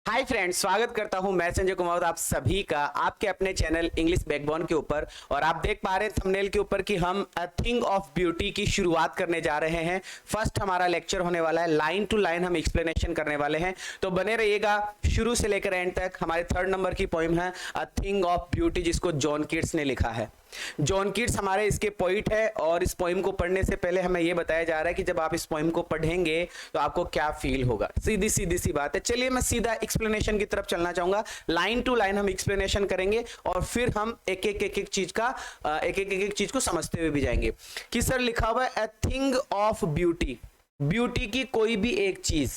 Hi friends, स्वागत करता हूं मैं संजय कुमार आप सभी का आपके अपने चैनल इंग्लिश बैकबोन के ऊपर। और आप देख पा रहे हैं थंबनेल के ऊपर कि हम अ थिंग ऑफ ब्यूटी की शुरुआत करने जा रहे हैं। फर्स्ट हमारा लेक्चर होने वाला है, लाइन टू लाइन हम एक्सप्लेनेशन करने वाले हैं, तो बने रहिएगा शुरू से लेकर एंड तक। हमारे 3rd नंबर की पोइम है अ थिंग ऑफ ब्यूटी, जिसको जॉन कीट्स ने लिखा है। जॉन कीट्स हमारे इसके पोइट है और इस पोइम को पढ़ने से पहले हमें यह बताया जा रहा है कि जब आप इस पोइम को पढ़ेंगे तो आपको क्या फील होगा। सीधी सीधी सी बात है। चलिए मैं सीधा एक्सप्लेनेशन की तरफ चलना चाहूंगा। लाइन टू लाइन हम एक्सप्लेनेशन करेंगे और फिर हम एक एक चीज को समझते हुए भी जाएंगे कि सर लिखा हुआ है a thing of beauty, beauty की कोई भी एक चीज।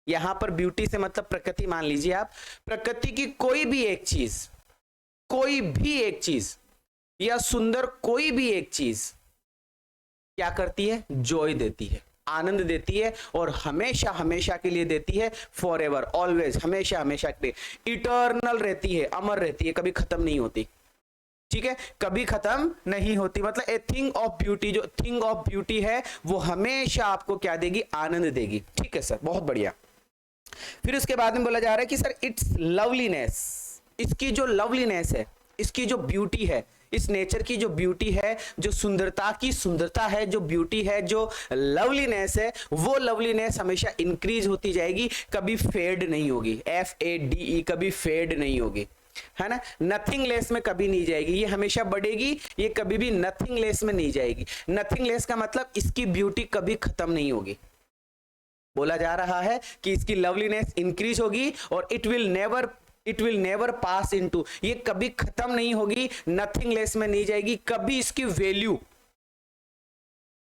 यहां पर ब्यूटी से मतलब प्रकृति मान लीजिए आप, प्रकृति की कोई भी एक चीज, कोई भी एक चीज या सुंदर कोई भी एक चीज क्या करती है? जॉय देती है, आनंद देती है, और हमेशा हमेशा के लिए देती है। फॉर एवर, ऑलवेज, हमेशा हमेशा के लिए, इटर्नल रहती है, अमर रहती है, कभी खत्म नहीं होती। ठीक है, कभी खत्म नहीं होती। मतलब ए थिंग ऑफ ब्यूटी, जो थिंग ऑफ ब्यूटी है वो हमेशा आपको क्या देगी? आनंद देगी। ठीक है सर, बहुत बढ़िया। फिर उसके बाद में बोला जा रहा है कि सर इट्स लवलीनेस, इसकी जो लवलीनेस है, इसकी जो ब्यूटी है, इस नेचर की जो ब्यूटी है, जो सुंदरता की सुंदरता है, जो ब्यूटी है, जो लवलीनेस है, वो लवलीनेस हमेशा इंक्रीज होती जाएगी, कभी फेड नहीं होगी। FADE, कभी फेड नहीं होगी, है ना। नथिंग लेस में कभी नहीं जाएगी, ये हमेशा बढ़ेगी, ये कभी भी नथिंग लेस में नहीं जाएगी। नथिंग लेस का मतलब इसकी ब्यूटी कभी खत्म नहीं होगी। बोला जा रहा है कि इसकी लवलीनेस इंक्रीज होगी और it will never pass into, ये कभी खत्म नहीं होगी, नथिंग लेस में नहीं जाएगी। कभी इसकी वैल्यू,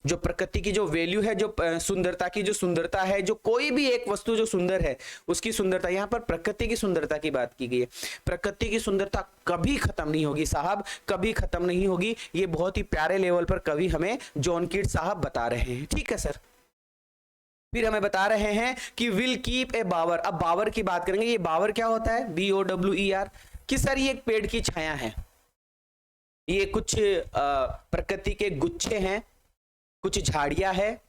जो प्रकृति की जो वैल्यू है, जो सुंदरता की जो सुंदरता है, जो कोई भी एक वस्तु जो सुंदर है उसकी सुंदरता, यहां पर प्रकृति की सुंदरता की बात की गई है, प्रकृति की सुंदरता कभी खत्म नहीं होगी साहब, कभी खत्म नहीं होगी। ये बहुत ही प्यारे लेवल पर कवि हमें जॉन कीट्स साहब बता रहे हैं। ठीक है सर। फिर हमें बता रहे हैं कि विल कीप ए बावर। अब बावर की बात करेंगे। ये बावर क्या होता है? BOWER, कि सर ये एक पेड़ की छाया है, ये कुछ प्रकृति के गुच्छे हैं, कुछ झाड़ियां है,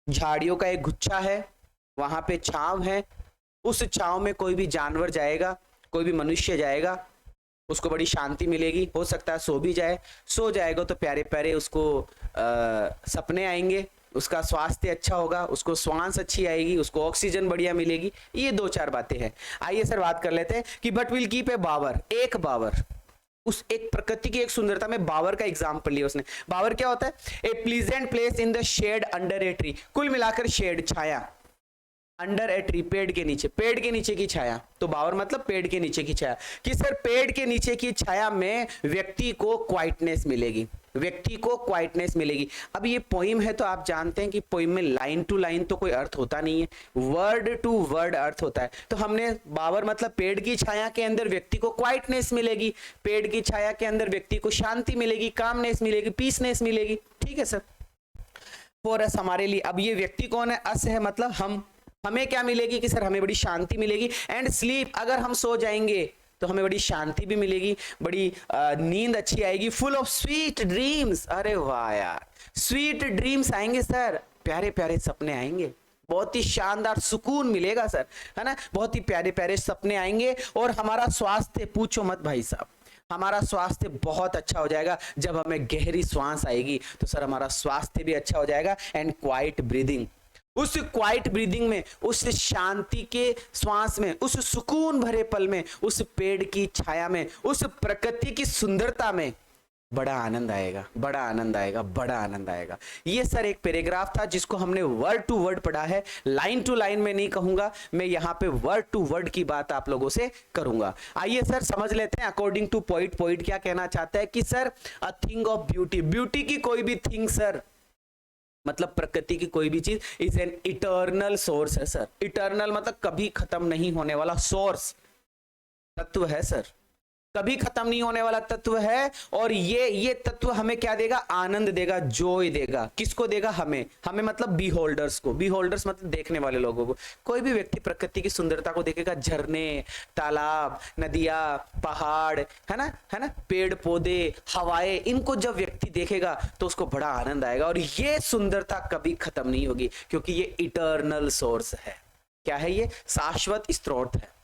झाड़ियों का एक गुच्छा है, वहां पे छांव है, उस छांव में कोई भी जानवर जाएगा, कोई भी मनुष्य जाएगा, उसको बड़ी शांति मिलेगी। हो सकता है सो भी जाए, सो जाएगा तो प्यारे प्यारे उसको सपने आएंगे, उसका स्वास्थ्य अच्छा होगा, उसको श्वास अच्छी आएगी, उसको ऑक्सीजन बढ़िया मिलेगी। ये 2-4 बातें हैं। आइए सर बात कर लेते हैं कि बट विल कीप ए बावर, एक बावर, उस एक प्रकृति की एक सुंदरता में बावर का एग्जाम्पल लिया उसने। बावर क्या होता है? A pleasant place in the shade under a tree, कुल मिलाकर शेड, छाया, अंडर ए ट्री, पेड़ के नीचे, पेड़ के नीचे की छाया। तो बावर मतलब पेड़ के नीचे की छाया, कि सर पेड़ के नीचे की छाया में व्यक्ति को क्वाइटनेस मिलेगी, व्यक्ति को क्वाइटनेस मिलेगी। अब ये पोइम है तो आप जानते हैं कि पोइम में लाइन टू लाइन तो कोई अर्थ होता नहीं है, वर्ड टू वर्ड अर्थ होता है। तो हमने बावर मतलब पेड़ की छाया के अंदर व्यक्ति को क्वाइटनेस मिलेगी, पेड़ की छाया के अंदर व्यक्ति को शांति मिलेगी, कामनेस मिलेगी, पीसनेस मिलेगी। ठीक है सर। फॉर अस, हमारे लिए। अब ये व्यक्ति कौन है? अस है मतलब हम, हमें क्या मिलेगी कि सर हमें बड़ी शांति मिलेगी। एंड स्लीप, अगर हम सो जाएंगे तो हमें बड़ी शांति भी मिलेगी, बड़ी नींद अच्छी आएगी। फुल ऑफ स्वीट ड्रीम्स, अरे वाह यार, स्वीट ड्रीम्स आएंगे सर, प्यारे प्यारे सपने आएंगे, बहुत ही शानदार सुकून मिलेगा सर, है ना। बहुत ही प्यारे प्यारे सपने आएंगे। और हमारा स्वास्थ्य पूछो मत भाई साहब, हमारा स्वास्थ्य बहुत अच्छा हो जाएगा। जब हमें गहरी श्वास आएगी तो सर हमारा स्वास्थ्य भी अच्छा हो जाएगा। एंड क्वाइट ब्रीदिंग, उस क्वाइट ब्रीदिंग में, उस शांति के श्वास में, उस सुकून भरे पल में, उस पेड़ की छाया में, उस प्रकृति की सुंदरता में बड़ा आनंद आएगा, बड़ा आनंद आएगा, बड़ा आनंद आएगा। ये सर एक पैराग्राफ था जिसको हमने वर्ड टू वर्ड पढ़ा है, लाइन टू लाइन में नहीं कहूंगा मैं, यहां पे वर्ड टू वर्ड की बात आप लोगों से करूंगा। आइए सर समझ लेते हैं अकॉर्डिंग टू पोइट, पोइट क्या कहना चाहता है कि sir a thing of beauty, beauty की कोई भी थिंग सर मतलब प्रकृति की कोई भी चीज इज एन इटर्नल सोर्स है सर। इटर्नल मतलब कभी खत्म नहीं होने वाला सोर्स, तत्व है सर, कभी खत्म नहीं होने वाला तत्व है। और ये तत्व हमें क्या देगा? आनंद देगा, जॉय देगा। किसको देगा? हमें, हमें मतलब बी होल्डर्स को। बी होल्डर्स मतलब देखने वाले लोगों को। कोई भी व्यक्ति प्रकृति की सुंदरता को देखेगा, झरने, तालाब, नदियां, पहाड़, है ना, पेड़ पौधे, हवाएं, इनको जब व्यक्ति देखेगा तो उसको बड़ा आनंद आएगा। और ये सुंदरता कभी खत्म नहीं होगी क्योंकि ये इटर्नल सोर्स है। क्या है? ये शाश्वत स्रोत है।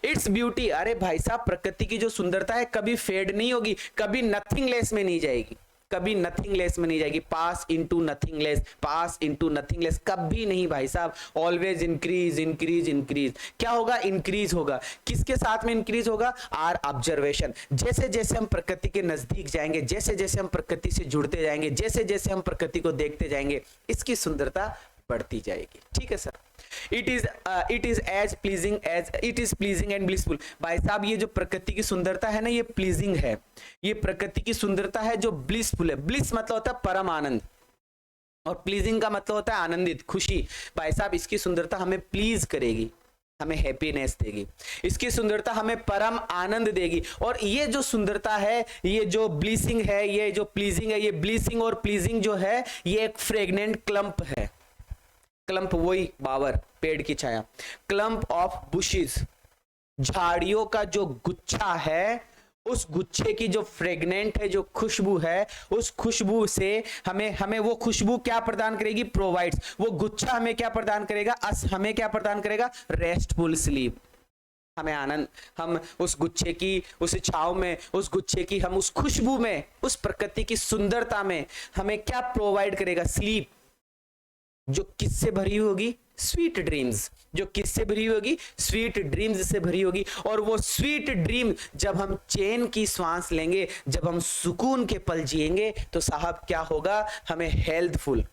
इट्स ब्यूटी, अरे भाई साहब प्रकृति की जो सुंदरता है कभी फेड नहीं होगी, कभी नथिंगलेस में नहीं जाएगी, कभी नथिंगलेस में नहीं जाएगी, पास इनटू नथिंगलेस, पास इनटू नथिंगलेस, कभी नहीं भाई साहब, ऑलवेज इंक्रीज इंक्रीज इंक्रीज। क्या होगा? इंक्रीज होगा। किसके साथ में इंक्रीज होगा? Our observation. जैसे जैसे हम प्रकृति के नजदीक जाएंगे, जैसे जैसे हम प्रकृति से जुड़ते जाएंगे, जैसे जैसे हम प्रकृति को देखते जाएंगे, इसकी सुंदरता बढ़ती जाएगी। ठीक है sir. It is as pleasing and blissful. भाई साहब ये जो प्रकृति की सुंदरता है ना, ये प्लीजिंग है, ये प्रकृति की सुंदरता है जो ब्लिसफुल है। ब्लिस मतलब होता है परम आनंद, और प्लीजिंग का मतलब होता है आनंदित, खुशी। भाई साहब इसकी सुंदरता हमें प्लीज करेगी, हमें हैप्पीनेस देगी, इसकी सुंदरता हमें परम आनंद देगी। और ये जो सुंदरता है, ये जो ब्लीसिंग है, ये जो प्लीजिंग है, ये ब्लीसिंग और प्लीजिंग जो है, ये एक फ्रेगनेंट क्लम्प है। क्लम्प वही बावर, पेड़ की छाया, क्लम्प ऑफ बुशेस, झाड़ियों का जो गुच्छा है, उस गुच्छे की जो फ्रेगनेंट है, जो खुशबू है, उस खुशबू से हमें वो खुशबू क्या प्रदान करेगी? प्रोवाइड्स। वो गुच्छा हमें क्या प्रदान करेगा? हमें क्या प्रदान करेगा? Restful sleep. हमें आनंद, हम उस गुच्छे की, उस छाव में, उस गुच्छे की, हम उस खुशबू में, उस प्रकृति की सुंदरता में हमें क्या प्रोवाइड करेगा? स्लीप, जो किससे भरी होगी? Sweet dreams. जो किससे भरी होगी? स्वीट ड्रीम्स से भरी होगी। और वो स्वीट ड्रीम जब हम चैन की सांस लेंगे, जब हम सुकून के पल जिएंगे, तो साहब क्या होगा? हमें हेल्थफुल,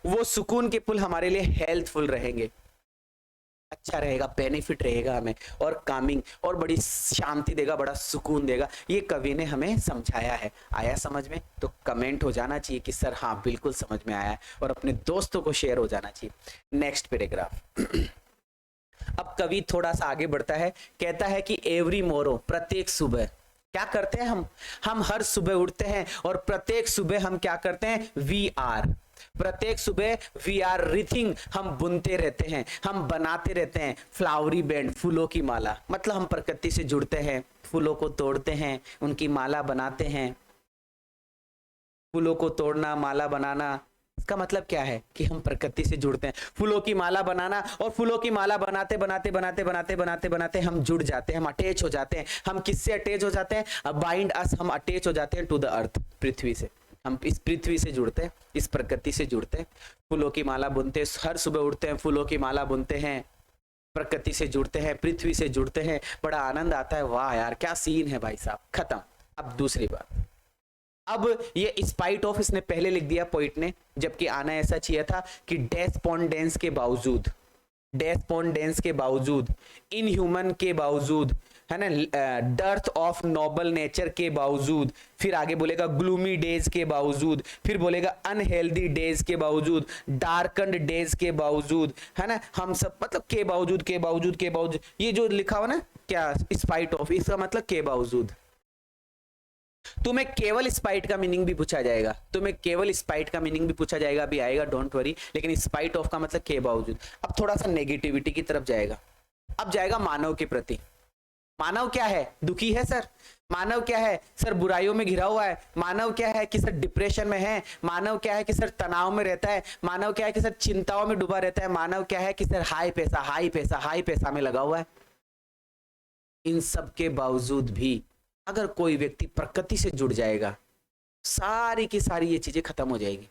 वो सुकून के पल हमारे लिए हेल्थफुल रहेंगे, अच्छा रहेगा, बेनिफिट रहेगा हमें, और कामिंग, और बड़ी शांति देगा, बड़ा सुकून देगा। ये कवि ने हमें समझाया है। आया समझ में? तो कमेंट हो जाना चाहिए कि सर हाँ बिल्कुल समझ में आया है, और अपने दोस्तों को शेयर हो जाना चाहिए। Next paragraph. अब कवि थोड़ा सा आगे बढ़ता है, कहता है कि एवरी मोरो, प्रत्येक सुबह क्या करते हैं हम हर सुबह उठते हैं, और प्रत्येक सुबह हम क्या करते हैं? वी आर, प्रत्येक सुबह वी आर रिथिंग, हम बुनते रहते हैं, हम बनाते रहते हैं फ्लावरी बैंड, फूलों की माला। मतलब हम प्रकृति से जुड़ते हैं, फूलों को तोड़ते हैं, उनकी माला बनाते हैं। फूलों को तोड़ना, माला बनाना, इसका मतलब क्या है? कि हम प्रकृति से जुड़ते हैं, फूलों की माला बनाना, और फूलों की माला बनाते बनाते बनाते बनाते बनाते बनाते हम जुड़ जाते हैं, हम अटैच हो जाते हैं। हम किससे अटैच हो जाते हैं? बाइंड अस, हम अटैच हो जाते हैं टू द अर्थ, पृथ्वी से। हम इस पृथ्वी से जुड़ते हैं, इस प्रकृति से जुड़ते हैं, फूलों की माला बुनते हैं, हर सुबह उठते हैं, फूलों की माला बुनते हैं, प्रकृति से जुड़ते हैं, पृथ्वी से जुड़ते हैं, बड़ा आनंद आता है। वाह यार क्या सीन है भाई साहब। खत्म। अब दूसरी बात, अब ये स्पाइट ऑफ इसने पहले लिख दिया पोइट ने, जबकि आना ऐसा चाहिए था कि डेस्पोंडेंस के बावजूद, डेस्पोंडेंस के बावजूद, इनह्यूमन के बावजूद, है ना, डर्थ ऑफ नोबल नेचर के बावजूद, फिर आगे बोलेगा ग्लूमी डेज के बावजूद, फिर बोलेगा अनहेल्दी डेज के बावजूद, डार्कन्ड डेज के बावजूद, है ना, हम सब, मतलब के बावजूद, के बावजूद, के बावजूद, ये जो लिखा हुआ ना क्या स्पाइट ऑफ, इसका मतलब के बावजूद। तुम्हें केवल स्पाइट का मीनिंग भी पूछा जाएगा, तुम्हें केवल स्पाइट का मीनिंग भी पूछा जाएगा, अभी आएगा, डोंट वरी। लेकिन स्पाइट ऑफ का मतलब के बावजूद। अब थोड़ा सा नेगेटिविटी की तरफ जाएगा, अब जाएगा मानव के प्रति। मानव क्या है? दुखी है सर। मानव क्या है? सर बुराइयों में घिरा हुआ है। मानव क्या है? कि सर डिप्रेशन में है। मानव क्या है? कि सर तनाव में रहता है। मानव क्या है? कि सर चिंताओं में डूबा रहता है। मानव क्या है? कि सर हाई पैसा हाई पैसा हाई पैसा में लगा हुआ है। इन सब के बावजूद भी अगर कोई व्यक्ति प्रकृति से जुड़ जाएगा, सारी की सारी ये चीजें खत्म हो जाएगी,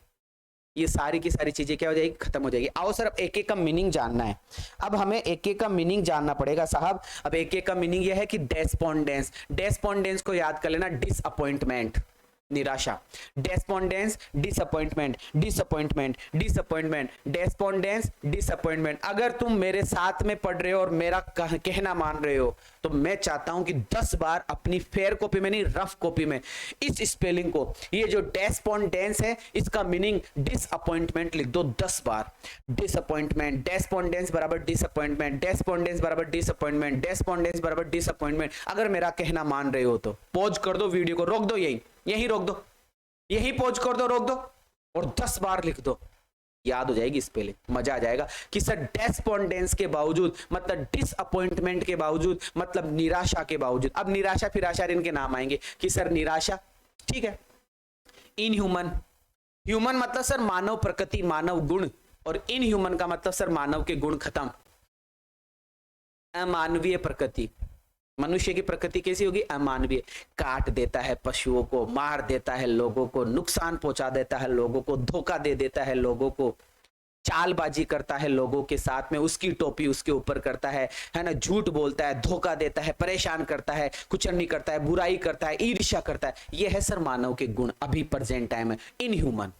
ये सारी की सारी चीजें क्या हो जाएगी? खत्म हो जाएगी। आओ सर अब एक एक का मीनिंग जानना है। अब हमें एक एक का मीनिंग जानना पड़ेगा साहब। अब एक एक का मीनिंग यह है कि डेस्पोंडेंस, डेस्पोंडेंस को याद कर लेना, डिसअपॉइंटमेंट, निराशा। डेस्पोंडेंस, डिसअपॉइंटमेंट, डिसअपॉइंटमेंट, डिसअपॉइंटमेंट, डेस्पोंडेंस, डिसअपॉइंटमेंट। अगर तुम मेरे साथ में पढ़ रहे हो और मेरा कहना मान रहे हो, तो मैं चाहता हूं कि 10 बार अपनी फेयर कॉपी में नहीं, रफ कॉपी में इस स्पेलिंग को, ये जो डेस्पोंडेंस है, इसका मीनिंग डिसअपॉइंटमेंट लिख दो 10 बार। डिसअपॉइंटमेंट, डेस्पोंडेंस बराबर डिसअपॉइंटमेंट, डेस्पोंडेंस बराबर डिसअपॉइंटमेंट, डेस्पोंडेंस बराबर डिसअपॉइंटमेंट। अगर मेरा कहना मान रहे हो तो पॉज कर दो, वीडियो को रोक दो, यहीं रोक दो, यहीं पॉज कर दो, रोक दो, और 10 बार लिख दो, याद हो जाएगी स्पेलिंग, मजा आ जाएगा। कि सर डेस्पोंडेंस के बावजूद मतलब डिसअपॉइंटमेंट के बावजूद, मतलब निराशा के बावजूद। अब निराशा फिर आशा इनके नाम आएंगे कि सर निराशा, ठीक है। इनह्यूमन, ह्यूमन मतलब सर मानव प्रकृति, मानव गुण, और इनह्यूमन का मतलब सर मानव के गुण खत्म, अमानवीय प्रकृति। मनुष्य की प्रकृति कैसी होगी? अमानवीय। काट देता है पशुओं को, मार देता है लोगों को, नुकसान पहुंचा देता है लोगों को, धोखा दे देता है लोगों को, चालबाजी करता है लोगों के साथ में, उसकी टोपी उसके ऊपर करता है ना, झूठ बोलता है, धोखा देता है, परेशान करता है, कुचलनी करता है, बुराई करता है, ईर्ष्या करता है। ये है सर मानव के गुण अभी प्रेजेंट टाइम में, इनह्यूमन।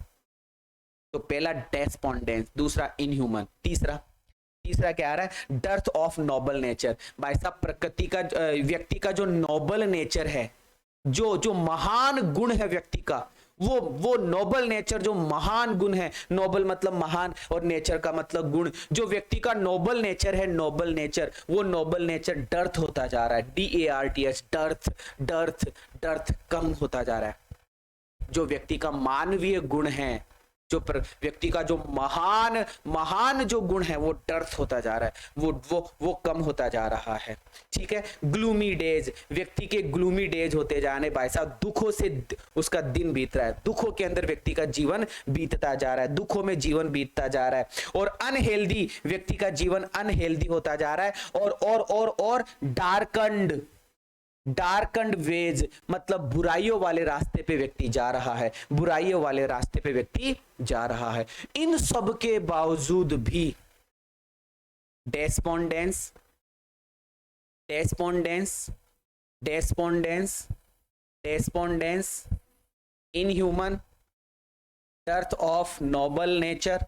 तो पहला डेस्पोंडेंस, दूसरा इनह्यूमन, तीसरा क्या आ रहा है? Dearth of noble nature. भाई साहब प्रकृति का, व्यक्ति का जो नोबल नेचर है, जो महान गुण है व्यक्ति का, वो नोबल नेचर, जो महान गुण है, नोबल मतलब महान और नेचर का मतलब गुण, जो व्यक्ति का नोबल नेचर है, नोबल नेचर, वो नोबल नेचर डर्थ होता जा रहा है, DARTH, डर्थ डर्थ डर्थ, कम होता जा रहा है। जो व्यक्ति का मानवीय गुण है, जो व्यक्ति का जो महान जो गुण है, वो डर्थ होता जा रहा है, वो कम होता जा रहा है। ठीक है। ग्लूमी डेज, व्यक्ति के ग्लूमी डेज होते जाने, भाई साहब दुखों से उसका दिन बीत रहा है, दुखों के अंदर व्यक्ति का जीवन बीतता जा रहा है, दुखों में जीवन बीतता जा रहा है। और अनहेल्दी, व्यक्ति का जीवन अनहेल्दी होता जा रहा है। और डार्कंड वेज मतलब बुराइयों वाले रास्ते पे व्यक्ति जा रहा है, बुराइयों वाले रास्ते पे व्यक्ति जा रहा है। इन सब के बावजूद भी despondence, inhuman, dearth of noble nature,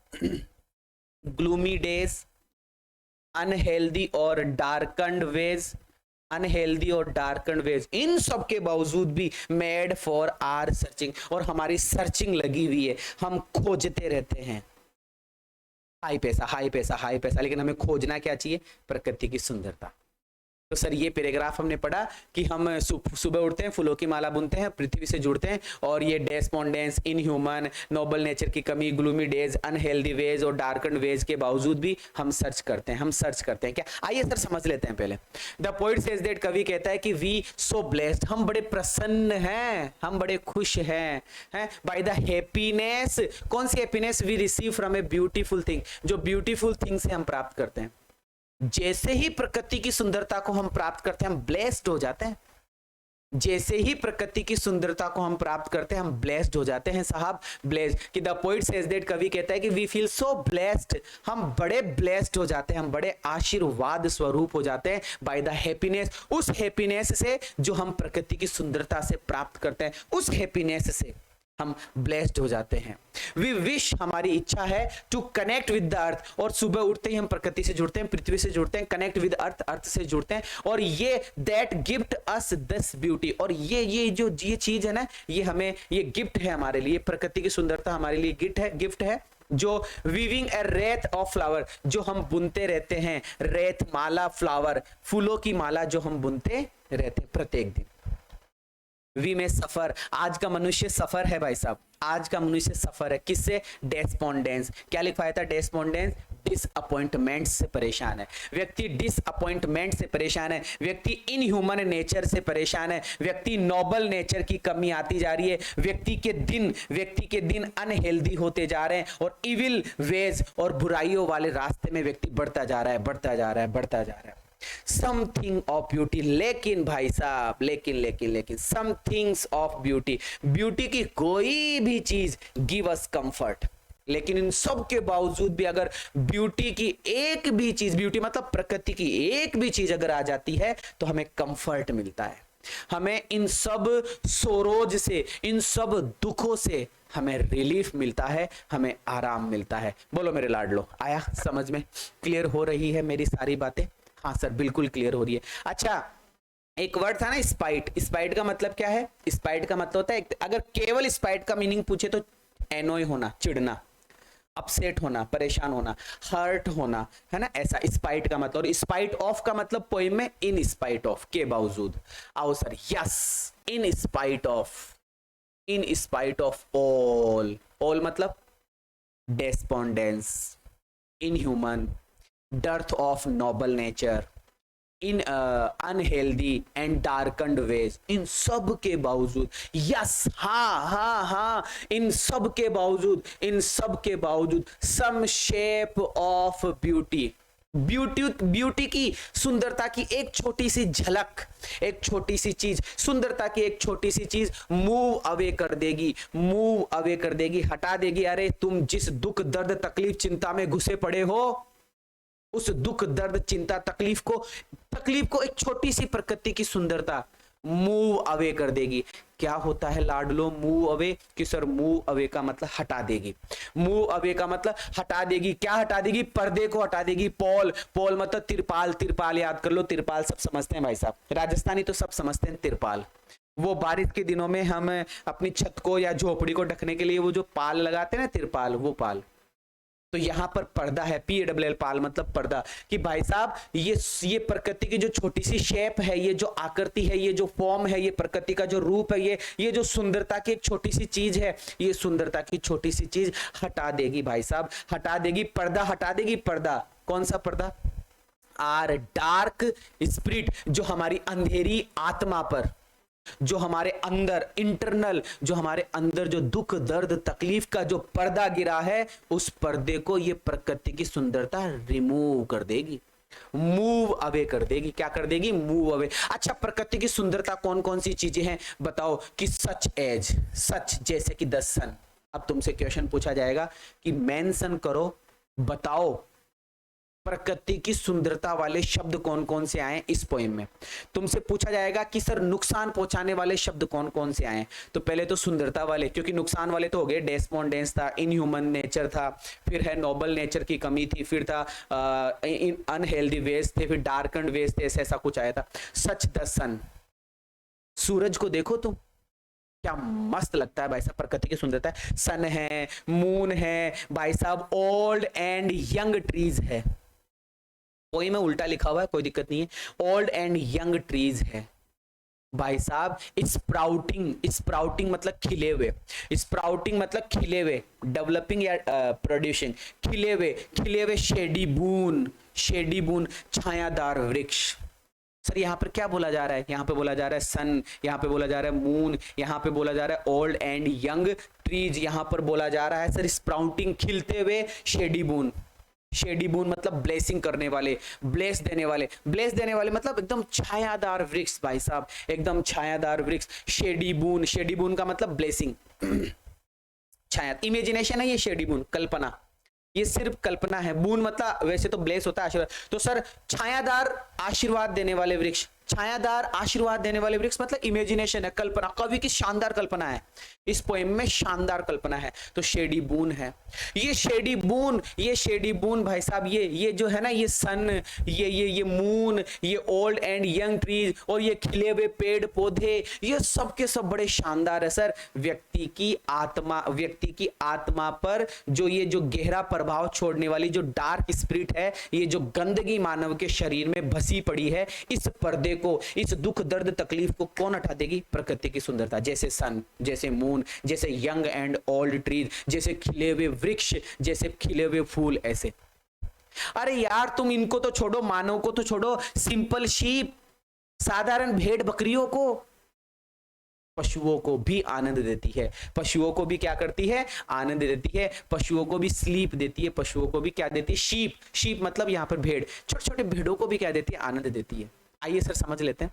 gloomy days, unhealthy और डार्कंड वेज, इन सब के बावजूद भी मेड फॉर आर सर्चिंग, और हमारी सर्चिंग लगी हुई है, हम खोजते रहते हैं। हाई पैसा, लेकिन हमें खोजना क्या चाहिए? प्रकृति की सुंदरता। तो सर ये पैराग्राफ हमने पढ़ा कि हम सुबह उठते हैं, फूलों की माला बुनते हैं, पृथ्वी से जुड़ते हैं, और ये डेस्पोंडेंस, इनह्यूमन, नोबल नेचर की कमी, ग्लूमी डेज, अनहेल्दी वेज और डार्कन वेज के बावजूद भी हम सर्च करते हैं क्या? आइए सर समझ लेते हैं पहले। द पोइट सेज दैट, कवि कहता है कि वी सो ब्लेस्ड, हम बड़े प्रसन्न हैं, हम बड़े खुश हैं बाय द हैप्पीनेस। कौन सी happiness? We receive from a beautiful thing, जो ब्यूटीफुल थिंग से हम प्राप्त करते हैं। जैसे ही प्रकृति की सुंदरता को हम प्राप्त करते हैं, हम ब्लेस्ड हो जाते हैं। जैसे ही प्रकृति की सुंदरता को हम प्राप्त करते हैं, हम ब्लेस्ड हो जाते हैं साहब, ब्लेस्ड। कि द पोइट सेज दैट, कवि कहता है कि वी फील सो ब्लेस्ड, हम बड़े ब्लेस्ड हो जाते हैं, हम बड़े आशीर्वाद स्वरूप हो जाते हैं बाय द हैप्पीनेस, उस हैप्पीनेस से जो हम प्रकृति की सुंदरता से प्राप्त करते हैं, उस हैप्पीनेस से हम ब्लेस्ड हो जाते हैं। वी विश, हमारी इच्छा है, to connect with the earth, और सुबह उठते ही हम प्रकृति से जुड़ते हैं, पृथ्वी से जुड़ते हैं, कनेक्ट विद अर्थ, अर्थ से जुड़ते हैं, और ये that gift us this beauty, और ये चीज है ना, ये हमें, ये गिफ्ट है हमारे लिए, प्रकृति की सुंदरता हमारे लिए गिफ्ट है। जो वीविंग ए रेत ऑफ फ्लावर, जो हम बुनते रहते हैं, रेत माला, फ्लावर, फूलों की माला जो हम बुनते रहते हैं प्रत्येक दिन। वी में सफर, आज का मनुष्य सफर है भाई साहब, आज का मनुष्य सफर है। किससे? डेस्पोंडेंस। क्या लिखवाया था? डेस्पोंडेंस, डिसअपॉइंटमेंट से परेशान है व्यक्ति, डिसअपॉइंटमेंट से परेशान है व्यक्ति, इनह्यूमन नेचर से परेशान है व्यक्ति, नोबल नेचर की कमी आती जा रही है व्यक्ति के दिन अनहेल्दी होते जा रहे हैं, और इविल वेज और बुराइयों वाले रास्ते में व्यक्ति बढ़ता जा रहा है। समथिंग ऑफ ब्यूटी, लेकिन भाई साहब, लेकिन सम थिंग्स ऑफ ब्यूटी की कोई भी चीज गिव अस कंफर्ट, लेकिन इन सब के बावजूद भी अगर ब्यूटी की एक भी चीज, ब्यूटी मतलब प्रकृति की एक भी चीज अगर आ जाती है तो हमें कंफर्ट मिलता है, हमें इन सब सोरोज से, इन सब दुखों से हमें रिलीफ मिलता है, हमें आराम मिलता है। बोलो मेरे लाडलो, आया समझ में? क्लियर हो रही है मेरी सारी बातें? हाँ सर बिल्कुल क्लियर हो रही है। अच्छा, एक वर्ड था ना स्पाइट का मतलब क्या है? स्पाइट का मतलब होता है, अगर केवल स्पाइट का मीनिंग पूछे तो एनोय होना, चिढ़ना, अपसेट होना, परेशान होना, हर्ट होना, है ना, ऐसा स्पाइट का मतलब। और स्पाइट ऑफ का मतलब पोएम में इन स्पाइट ऑफ, के बावजूद। आओ sir, yes, in spite of all मतलब despondence, inhuman, dearth of noble nature, in unhealthy and darkened ways, इन सब के बावजूद, यस, हाँ, इन सब के बावजूद some shape of beauty, beauty की सुंदरता की एक छोटी सी झलक, एक छोटी सी चीज, सुंदरता की एक छोटी सी चीज मूव अवे कर देगी, मूव अवे कर देगी, हटा देगी। अरे तुम जिस दुख दर्द तकलीफ चिंता में घुसे पड़े हो, उस दुख दर्द चिंता तकलीफ को एक छोटी सी प्रकृति की सुंदरता मूव अवे कर देगी। क्या होता है लाडलो मूव अवे? कि सर मूव अवे का मतलब हटा देगी। मूव अवे का मतलब हटा देगी। क्या हटा देगी? पर्दे को हटा देगी। पॉल, पॉल मतलब तिरपाल, तिरपाल याद कर लो, तिरपाल सब समझते हैं भाई साहब, राजस्थानी तो सब समझते हैं तिरपाल। वो बारिश के दिनों में हम अपनी छत को या झोपड़ी को ढकने के लिए वो जो पाल लगाते हैं ना, तिरपाल, वो पाल। तो यहां पर पर्दा है, PALL पाल मतलब पर्दा। कि भाई साहब ये प्रकृति की जो छोटी सी शेप है, ये जो आकृति है, ये जो फॉर्म है, ये प्रकृति का जो रूप है, ये जो सुंदरता की एक छोटी सी चीज है, ये सुंदरता की छोटी सी चीज हटा देगी भाई साहब, हटा देगी। पर्दा हटा देगी। पर्दा कौन सा पर्दा? आर डार्क स्पिरिट, जो हमारी अंधेरी आत्मा पर, जो हमारे अंदर इंटरनल, जो हमारे अंदर जो दुख दर्द तकलीफ का जो पर्दा गिरा है, उस पर्दे को ये प्रकृति की सुंदरता रिमूव कर देगी, मूव अवे कर देगी। क्या कर देगी? Move away. अच्छा, प्रकृति की सुंदरता कौन कौन सी चीजें हैं बताओ? कि सच एज, सच जैसे कि द सन। अब तुमसे क्वेश्चन पूछा जाएगा कि मेंशन करो, बताओ प्रकृति की सुंदरता वाले शब्द कौन कौन से आए इस पोएम में। तुमसे पूछा जाएगा कि सर नुकसान पहुंचाने वाले शब्द कौन कौन से आए। तो पहले तो सुंदरता वाले, क्योंकि नुकसान वाले तो हो गए, डेस्पोंडेंस था, इनह्यूमन नेचर था, फिर है नोबल नेचर की कमी थी, फिर था अनहेल्दी वेज थे, फिर डार्कन्ड वेज थे, ऐसा कुछ आया था। सच द सन, सूरज को देखो तुम, क्या मस्त लगता है भाई साहब, प्रकृति की सुंदरता है। सन है, मून है भाई साहब, ओल्ड एंड यंग ट्रीज है। कोई में उल्टा लिखा हुआ है, कोई दिक्कत नहीं है। ओल्ड एंड यंग ट्रीज है भाई साहब। स्प्राउटिंग, स्प्राउटिंग मतलब खिले हुए, स्प्राउटिंग मतलब खिले हुए, डेवलपिंग या प्रोड्यूसिंग, खिले हुए शेडी बून, शेडी बून छायादार वृक्ष। सर यहाँ पर क्या बोला जा रहा है? यहाँ पे बोला जा रहा है सन, यहाँ पे बोला जा रहा है मून, यहाँ पे बोला जा रहा है ओल्ड एंड यंग ट्रीज, यहाँ पर बोला जा रहा है सर स्प्राउटिंग खिलते हुए शेडी बून। शेडी बून मतलब ब्लेसिंग करने वाले, ब्लेस देने वाले, ब्लेस देने वाले मतलब एकदम छायादार वृक्ष भाई साहब, एकदम छायादार वृक्ष। शेडी बून, शेडी बून का मतलब ब्लेसिंग, छाया, इमेजिनेशन है ये। शेडी बून कल्पना, ये सिर्फ कल्पना है। बून मतलब वैसे तो ब्लेस होता है आशीर्वाद, तो सर छायादार आशीर्वाद देने वाले वृक्ष, छायादार आशीर्वाद देने वाले वृक्ष मतलब इमेजिनेशन है, कल्पना, कवि की शानदार कल्पना है, इस पोएम में शानदार कल्पना है, तो शेडी बून है। ये शेडी बून, ये शेडी बून भाई साहब, ये जो है ना, ये सन, ये मून, ये ओल्ड एंड यंग ट्रीज और ये खिले हुए पेड़ पौधे, ये सब के सब बड़े शानदार है सर। व्यक्ति की आत्मा पर जो ये जो गहरा प्रभाव छोड़ने वाली जो डार्क स्पिरिट है, ये जो गंदगी मानव के शरीर में बसी पड़ी है, इस पर्दे को, इस दुख दर्द तकलीफ को कौन हटा देगी? प्रकृति की सुंदरता, जैसे सन, जैसे मून, जैसे यंग एंड ओल्ड ट्रीज, जैसे खिले हुए वृक्ष, जैसे खिले हुए फूल, ऐसे। अरे यार तुम इनको तो छोड़ो, मानव को तो छोड़ो, सिंपल शीप, साधारण भेड़ बकरियों को, पशुओं को भी आनंद देती है, पशुओं को भी क्या करती है? आनंद देती है। पशुओं को भी स्लीप देती है, पशुओं को भी क्या देती है? शीप, शीप मतलब यहां पर भेड़, छोटे छोटे भेड़ों को भी क्या देती है? आनंद देती है। आइए सर समझ लेते हैं।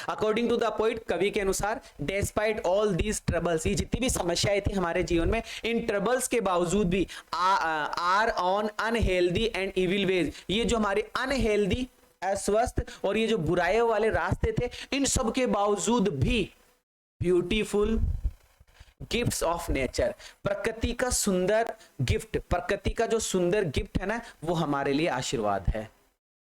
अकॉर्डिंग टू द पोइट, कवि के अनुसार, डेस्पाइट ऑल दीज ट्रबल्स, ये जितनी भी समस्याएं थी हमारे जीवन में, इन ट्रबल्स के बावजूद भी our own unhealthy and evil ways, ये जो हमारे अनहेल्दी, अस्वस्थ और ये जो बुराइयों वाले रास्ते थे, इन सब के बावजूद भी ब्यूटीफुल गिफ्ट्स ऑफ नेचर, प्रकृति का सुंदर गिफ्ट, प्रकृति का जो सुंदर गिफ्ट है ना, वो हमारे लिए आशीर्वाद है।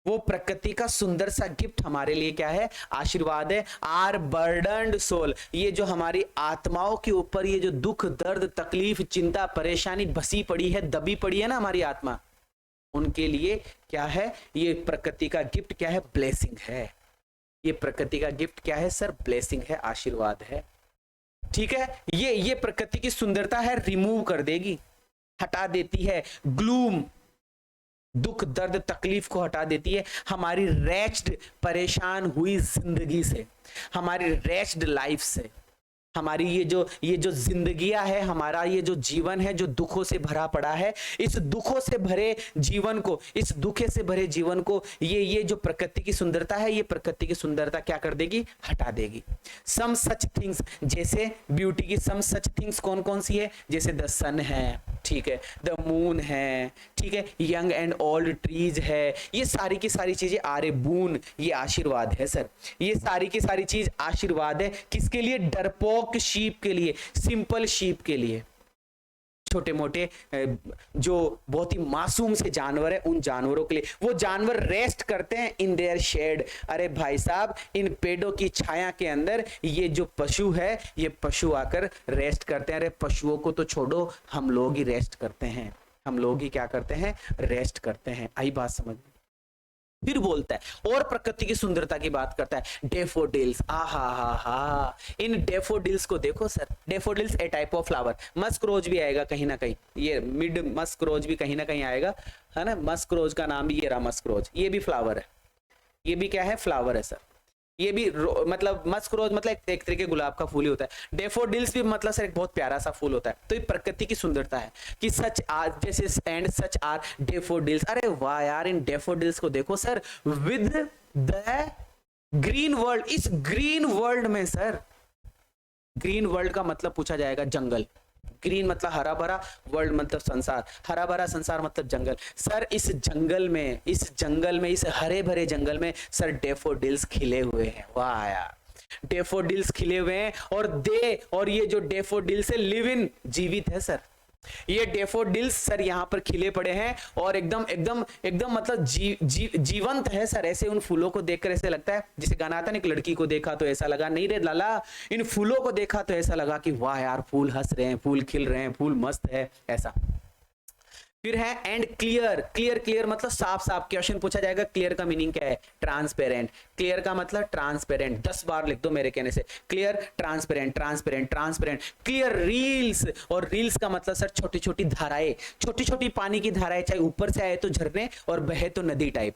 वो प्रकृति का सुंदर सा गिफ्ट हमारे लिए क्या है? आशीर्वाद है। आर बर्डन्ड सोल, ये जो हमारी आत्माओं के ऊपर ये जो दुख दर्द तकलीफ चिंता परेशानी बसी पड़ी है, दबी पड़ी है ना हमारी आत्मा, उनके लिए क्या है? ये प्रकृति का गिफ्ट क्या है? ब्लेसिंग है। ये प्रकृति का गिफ्ट क्या है सर? ब्लेसिंग है, आशीर्वाद है। ठीक है, ये प्रकृति की सुंदरता है, रिमूव कर देगी, हटा देती है। ग्लूम, दुख दर्द तकलीफ को हटा देती है, हमारी रेस्ड परेशान हुई जिंदगी से, हमारी रेस्ड लाइफ से। हमारी ये जो जिंदगियां है, हमारा ये जो जीवन है जो दुखों से भरा पड़ा है, इस दुखों से भरे जीवन को, इस दुखे से भरे जीवन को ये जो प्रकृति की सुंदरता है, ये प्रकृति की सुंदरता क्या कर देगी, हटा देगी। सम सच थिंग्स, जैसे ब्यूटी की सम सच थिंग्स कौन कौन सी है, जैसे द सन है, ठीक है, द मून है, ठीक है, यंग एंड ओल्ड ट्रीज है, ये सारी की सारी चीजें, आरे बून, ये आशीर्वाद है सर, ये सारी की सारी चीज आशीर्वाद है। किसके लिए, डरपोक शीप के लिए, सिंपल शीप के लिए, छोटे मोटे जो बहुत ही मासूम से जानवर है, उन जानवरों के लिए। वो जानवर रेस्ट करते हैं इन देयर शेड। अरे भाई साहब, इन पेड़ों की छाया के अंदर ये जो पशु है, ये पशु आकर रेस्ट करते हैं। अरे पशुओं को तो छोड़ो, हम लोग ही रेस्ट करते हैं, हम लोग ही क्या करते हैं, रेस्ट करते हैं। आई बात समझ में? फिर बोलता है और प्रकृति की सुंदरता की बात करता है, डेफोडिल्स, आहा हा हा, इन डेफोडिल्स को देखो sir, daffodils a type of flower, musk rose भी आएगा कहीं ना कहीं, ये मिड मस्क रोज भी कहीं ना कहीं आएगा, है ना, मस्क रोज का नाम भी ये रहा, मस्क रोज, ये भी फ्लावर है, ये भी क्या है, फ्लावर है सर, ये भी मतलब मस्क रोज मतलब एक तरीके गुलाब का फूल ही होता है। डेफोडिल्स भी मतलब सर एक बहुत प्यारा सा फूल होता है। तो ये प्रकृति की सुंदरता है कि सच आर, जैसे एंड सच आर डेफोडिल्स। अरे वाह यार, इन डेफोडिल्स को देखो sir, with the green world, इस ग्रीन वर्ल्ड में सर, ग्रीन वर्ल्ड का मतलब पूछा जाएगा जंगल, ग्रीन मतलब हरा भरा, वर्ल्ड मतलब संसार, हरा भरा संसार मतलब जंगल। सर इस जंगल में, इस जंगल में, इस हरे भरे जंगल में सर डेफोडिल्स खिले हुए हैं। वाह यार, डेफोडिल्स खिले हुए हैं, और ये जो डेफोडिल्स है लिव इन, जीवित है सर, ये डेफोडिल्स सर यहाँ पर खिले पड़े हैं और एकदम एकदम एकदम मतलब जीवंत है सर। ऐसे उन फूलों को देखकर ऐसे लगता है, जैसे गाना आता है ना, एक लड़की को देखा तो ऐसा लगा, नहीं रे लाला, इन फूलों को देखा तो ऐसा लगा कि वाह यार, फूल हंस रहे हैं, फूल खिल रहे हैं, फूल मस्त है, ऐसा। फिर है एंड क्लियर, क्लियर क्लियर मतलब साफ साफ। क्वेश्चन पूछा जाएगा क्लियर का मीनिंग क्या है, ट्रांसपेरेंट। क्लियर का मतलब ट्रांसपेरेंट, 10 बार लिख दो मेरे कहने से, clear, transparent, transparent, transparent. Clear reels, और रील्स का मतलब सर छोटी छोटी धाराएं, छोटी छोटी पानी की धाराएं, चाहे ऊपर से आए तो झरने और बहे तो नदी टाइप।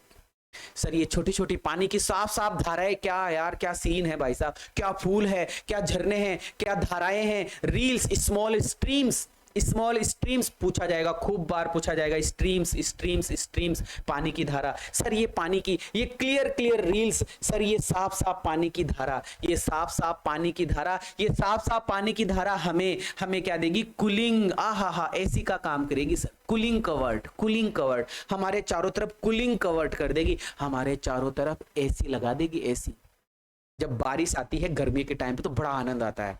सर ये छोटी छोटी पानी की साफ साफ धाराएं, क्या यार, क्या सीन है भाई साहब, क्या फूल है, क्या झरने हैं, क्या धाराएं हैं। Reels, small streams, small streams पूछा जाएगा, खूब बार पूछा जाएगा, स्ट्रीम्स स्ट्रीम्स स्ट्रीम्स, पानी की धारा। सर ये पानी की, ये क्लियर क्लियर रील्स, सर ये साफ साफ पानी की धारा, ये साफ साफ पानी की धारा, ये साफ साफ पानी की धारा हमें हमें क्या देगी, कूलिंग, आहा हा, एसी का काम करेगी sir, cooling covered, cooling covered, हमारे चारों तरफ कूलिंग कवर्ड कर देगी, हमारे चारों तरफ एसी लगा देगी, एसी। जब बारिश आती है गर्मी के टाइम पे तो बड़ा आनंद आता है,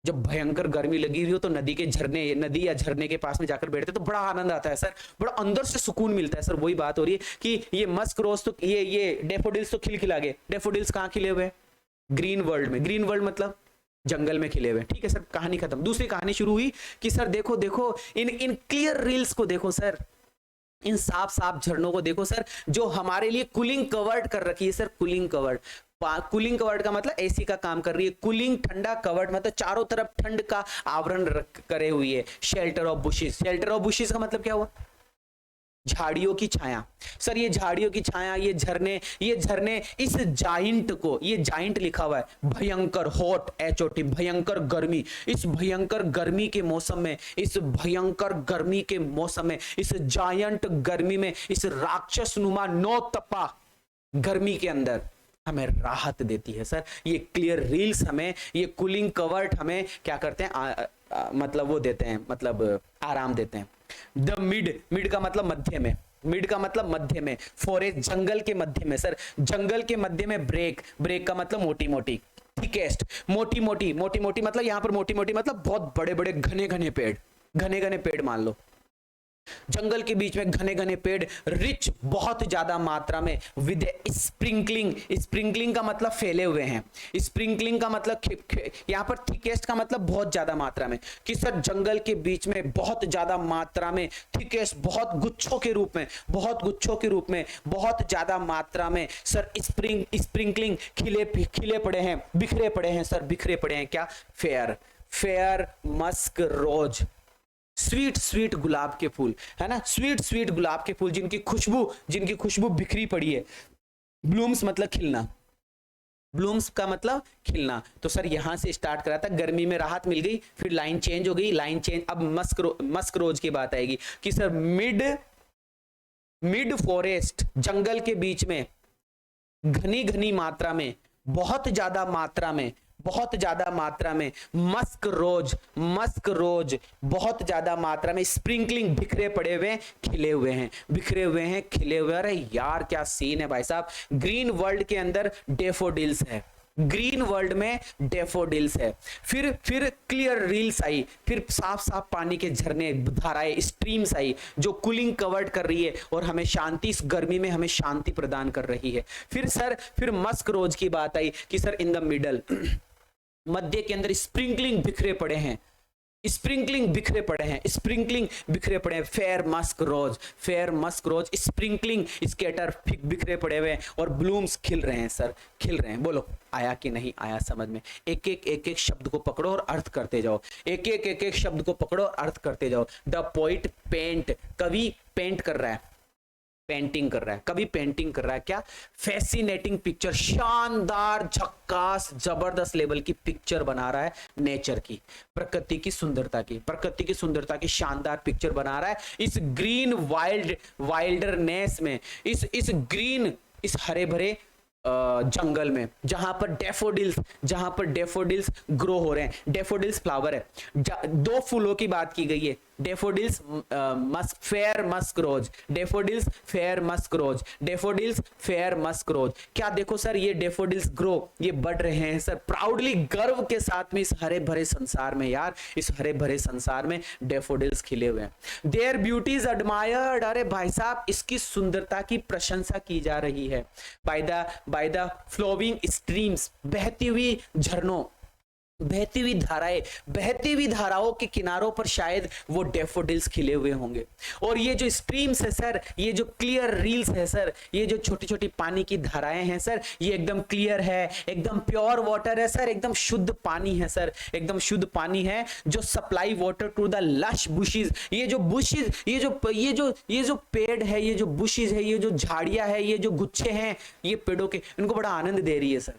जब भयंकर गर्मी लगी हुई हो तो नदी के झरने, नदी या झरने के पास में जाकर बैठते तो बड़ा आनंद आता है सर, बड़ा अंदर से सुकून मिलता है सर। वही बात हो रही है कि ये मस्क रोज तो, ये डेफोडिल्स तो खिलखिला गए। डेफोडिल्स कहाँ खिले हुए, ग्रीन वर्ल्ड में, ग्रीन वर्ल्ड मतलब जंगल में खिले हुए, ठीक है सर, कहानी खत्म। दूसरी कहानी शुरू हुई कि सर देखो देखो इन क्लियर रील्स को देखो सर, इन साफ साफ झरनों को देखो सर, जो हमारे लिए कूलिंग कवर्ड कर रखी है sir, cooling covered. Cooling covered का मतलब एसी का काम कर रही है, कूलिंग ठंडा, कवर्ड मतलब चारों तरफ ठंड का आवरण करे हुई है। Shelter of bushes, shelter of bushes का मतलब क्या हुआ, झाड़ियों की छाया। सर ये झाड़ियों की छाया, ये झरने इस जाइंट को, ये जाइंट लिखा हुआ है, भयंकर हॉट, HOT, भयंकर गर्मी, इस भयंकर गर्मी के मौसम में, इस भयंकर गर्मी के मौसम में, इस जायंट गर्मी में, इस राक्षस नुमा नौ तपा गर्मी के अंदर हमें राहत देती है सर। ये क्लियर रील्स हमें, ये कूलिंग कवर्ट हमें क्या करते हैं, मतलब वो देते हैं, मतलब आराम देते हैं। द मिड, मिड का मतलब मध्य में, मिड का मतलब मध्य में। फॉरेस्ट, जंगल के मध्य में सर, जंगल के मध्य में। ब्रेक, ब्रेक का मतलब मोटी मोटी। थिकेस्ट, मोटी मोटी, मोटी मोटी मतलब यहाँ पर मोटी मोटी मतलब बहुत बड़े बड़े घने घने पेड़, घने घने पेड़ मान लो, जंगल के बीच में घने घने पेड़। रिच, बहुत ज्यादा मात्रा में। विद स्प्रिंकलिंग, स्प्रिंकलिंग का मतलब फैले हुए हैं, स्प्रिंकलिंग का मतलब यहां पर थिकेस्ट का मतलब बहुत ज्यादा मात्रा में, कि सर जंगल के बीच में बहुत ज्यादा मात्रा में, थिकेस्ट बहुत गुच्छों के रूप में, बहुत गुच्छों के रूप में, बहुत ज्यादा मात्रा में सर स्प्रिंकलिंग खिले पड़े हैं, बिखरे पड़े हैं सर, बिखरे पड़े हैं। क्या, fair, fair musk rose, sweet sweet गुलाब के फूल, है ना, स्वीट स्वीट गुलाब के फूल जिनकी खुशबू बिखरी पड़ी है। ब्लूम्स मतलब खिलना, ब्लूम्स का मतलब खिलना। तो सर यहां से स्टार्ट करा था, गर्मी में राहत मिल गई, फिर लाइन चेंज हो गई, लाइन चेंज, अब मस्क रोज की बात आएगी कि सर मिड फॉरेस्ट, जंगल के बीच में घनी घनी मात्रा में, बहुत ज्यादा मात्रा में मस्क रोज बहुत ज्यादा मात्रा में स्प्रिंकलिंग, बिखरे पड़े हुए खिले हुए हैं। अरे यार क्या सीन है भाई साहब। ग्रीन वर्ल्ड के अंदर डेफोडिल्स है, ग्रीन वर्ल्ड में डेफोडिल्स है, फिर क्लियर रील्स आई, फिर साफ साफ पानी के झरने, धाराएं, स्ट्रीम्स आई जो कूलिंग कवर्ड कर रही है और हमें शांति, इस गर्मी में हमें शांति प्रदान कर रही है। फिर मस्क रोज की बात आई कि सर इन द मिडल, मध्य के अंदर स्प्रिंकलिंग बिखरे पड़े हैं, fair musk rose sprinkling scatter बिखरे पड़े हुए और ब्लूम्स खिल रहे हैं सर, खिल रहे हैं। बोलो आया कि नहीं आया समझ में? एक एक शब्द को पकड़ो और अर्थ करते जाओ, एक शब्द को पकड़ो और अर्थ करते जाओ। द पोइट पेंट, कवि पेंट कर रहा है, पेंटिंग कर रहा है, कभी पेंटिंग कर रहा है। क्या फैसिनेटिंग पिक्चर, शानदार, झक्कास, जबरदस्त लेवल की पिक्चर बना रहा है नेचर की, प्रकृति की सुंदरता की शानदार पिक्चर बना रहा है इस ग्रीन वाइल्डरनेस में, इस ग्रीन, इस हरे भरे जंगल में, जहां पर डेफोडिल्स ग्रो हो रहे हैं। डेफोडिल्स फ्लावर है, दो फूलों की बात की गई है, डेफोडिल्स फेयर मस्क रोज। क्या देखो सर, ये डेफोडिल्स ग्रो, ये बढ़ रहे हैं सर प्राउडली, गर्व के साथ में, इस हरे भरे संसार में यार, इस हरे भरे संसार में डेफोडिल्स खिले हुए हैं। देयर ब्यूटी इज एडमायर्ड, अरे भाई साहब इसकी सुंदरता की प्रशंसा की जा रही है। बाय द फ्लोइंग स्ट्रीम्स, बहती हुई झरनों, बहती हुई धाराओं के किनारों पर शायद वो डेफोडिल्स खिले हुए होंगे। और ये जो स्ट्रीम्स है सर, ये जो क्लियर रील्स है सर, ये जो छोटी छोटी पानी की धाराएं हैं सर, ये एकदम क्लियर है, एकदम प्योर वाटर है सर, एकदम शुद्ध पानी है सर, एकदम शुद्ध पानी है जो supply water to the lush bushes. ये जो बुशेस, ये जो पेड़ है, ये जो बुशेस है, ये जो झाड़ियां है, ये जो गुच्छे हैं ये पेड़ों के, इनको बड़ा आनंद दे रही है सर,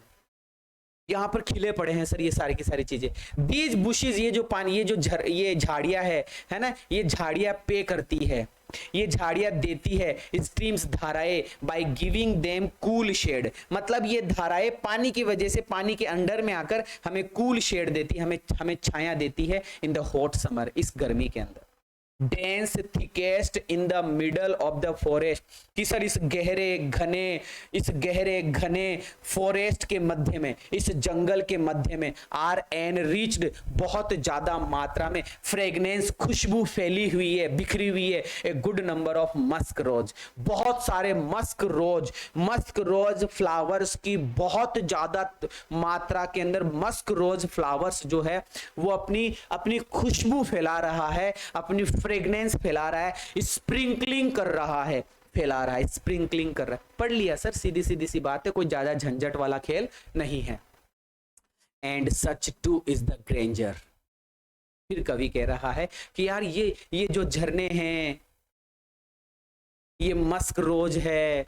यहाँ पर खिले पड़े हैं सर ये सारी की सारी चीजें। दीज बुशेस, ये जो पानी, ये झाड़ियां है ना, ये झाड़ियां पे करती है, ये झाड़ियां देती है स्ट्रीम्स, धाराएं, by giving them cool shade, मतलब ये धाराएं पानी की वजह से, पानी के अंडर में आकर हमें कूल शेड देती है, हमें छाया देती है इन द हॉट समर, इस गर्मी के अंदर। Dense thickest in the middle of the forest, कि सर इस गहरे घने फॉरेस्ट के मध्य में, इस जंगल के मध्य में, आर एनरिच्ड, बहुत ज्यादा मात्रा में, फ्रेगनेंस, खुशबू फैली हुई है, बिखरी हुई है, a good number of musk rose, बहुत सारे मस्क रोज फ्लावर्स की बहुत ज्यादा मात्रा के अंदर मस्क रोज फ्लावर्स जो है वो अपनी खुशबू फैला रहा है, अपनी फ्रेगनेंस फैला रहा है, स्प्रिंकलिंग कर रहा है, पढ़ लिया सर, सीधी सी बात है, कोई ज्यादा झंझट वाला खेल नहीं है। And such two is the Granger, फिर कवि कह रहा है कि यार ये जो झरने हैं, ये मस्क रोज है,